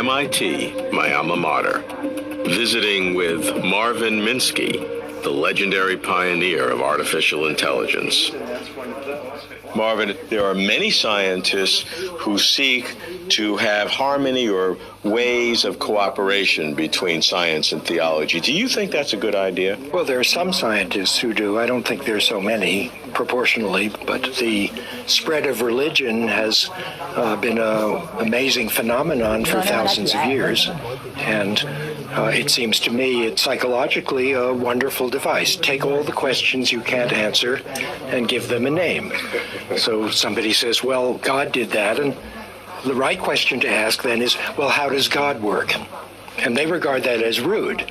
MIT, my alma mater, visiting with Marvin Minsky, the legendary pioneer of artificial intelligence. Marvin, there are many scientists who seek to have harmony or ways of cooperation between science and theology. Do you think that's a good idea? Well, there are some scientists who do. I don't think there are so many proportionally, but the spread of religion has been an amazing phenomenon for thousands of years. And it seems to me it's psychologically a wonderful device. Take all the questions you can't answer and give them a name. So somebody says, well, God did that, and the right question to ask then is, well, how does God work? And they regard that as rude.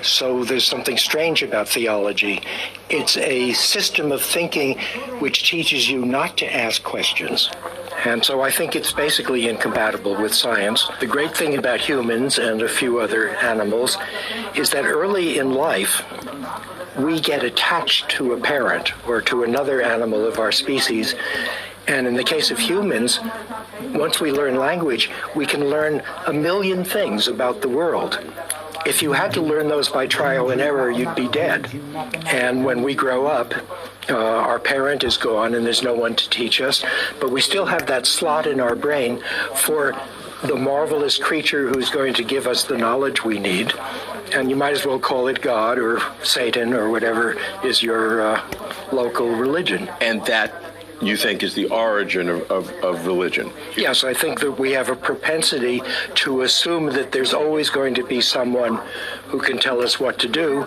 So there's something strange about theology. It's a system of thinking which teaches you not to ask questions. And so I think it's basically incompatible with science. The great thing about humans and a few other animals is that early in life, we get attached to a parent or to another animal of our species. And in the case of humans, once we learn language, we can learn a million things about the world. If you had to learn those by trial and error, you'd be dead. And when we grow up, our parent is gone and there's no one to teach us, but we still have that slot in our brain for the marvelous creature who's going to give us the knowledge we need. And you might as well call it God or Satan or whatever is your local religion. And that, you think, is the origin of religion? Yes, I think that we have a propensity to assume that there's always going to be someone who can tell us what to do.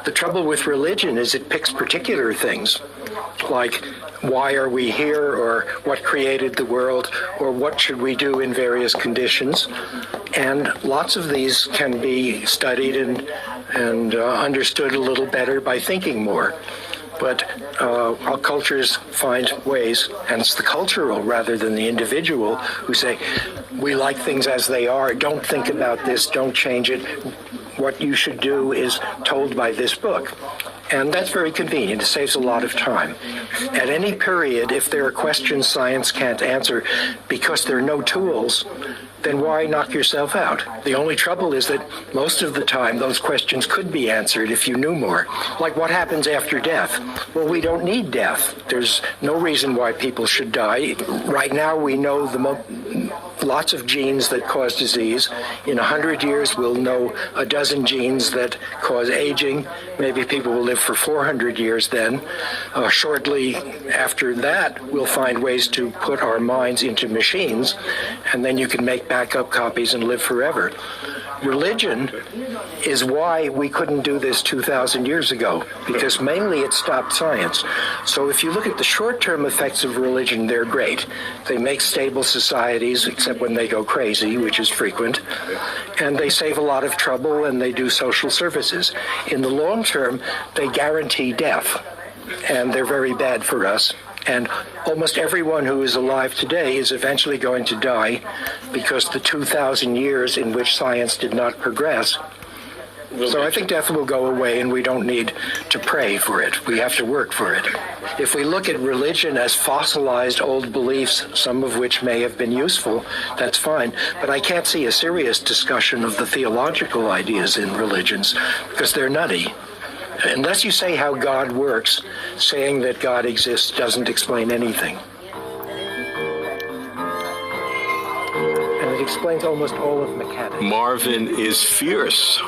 The trouble with religion is it picks particular things, like why are we here, or what created the world, or what should we do in various conditions. And lots of these can be studied and understood a little better by thinking more. But our cultures find ways, and it's the cultural rather than the individual who say, we like things as they are, don't think about this, don't change it. What you should do is told by this book. And that's very convenient. It saves a lot of time. At any period, if there are questions science can't answer because there are no tools, then why knock yourself out? The only trouble is that most of the time those questions could be answered if you knew more. Like what happens after death? Well, we don't need death. There's no reason why people should die. Right now we know lots of genes that cause disease. In 100 years we'll know a dozen genes that cause aging. Maybe people will live for 400 years then. Shortly after that, we'll find ways to put our minds into machines, and then you can make backup copies and live forever. Religion is why we couldn't do this 2,000 years ago, because mainly it stopped science. So if you look at the short-term effects of religion, they're great. They make stable societies, except when they go crazy, which is frequent, and they save a lot of trouble, and they do social services. In the long term, they guarantee death, and they're very bad for us. And almost everyone who is alive today is eventually going to die because the 2,000 years in which science did not progress. So I think death will go away, and we don't need to pray for it. We have to work for it. If we look at religion as fossilized old beliefs, some of which may have been useful, that's fine. But I can't see a serious discussion of the theological ideas in religions because they're nutty. Unless you say how God works, saying that God exists doesn't explain anything. And it explains almost all of mechanics. Marvin is fierce.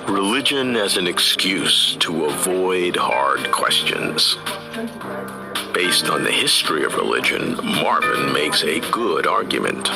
Religion as an excuse to avoid hard questions. Based on the history of religion, Marvin makes a good argument.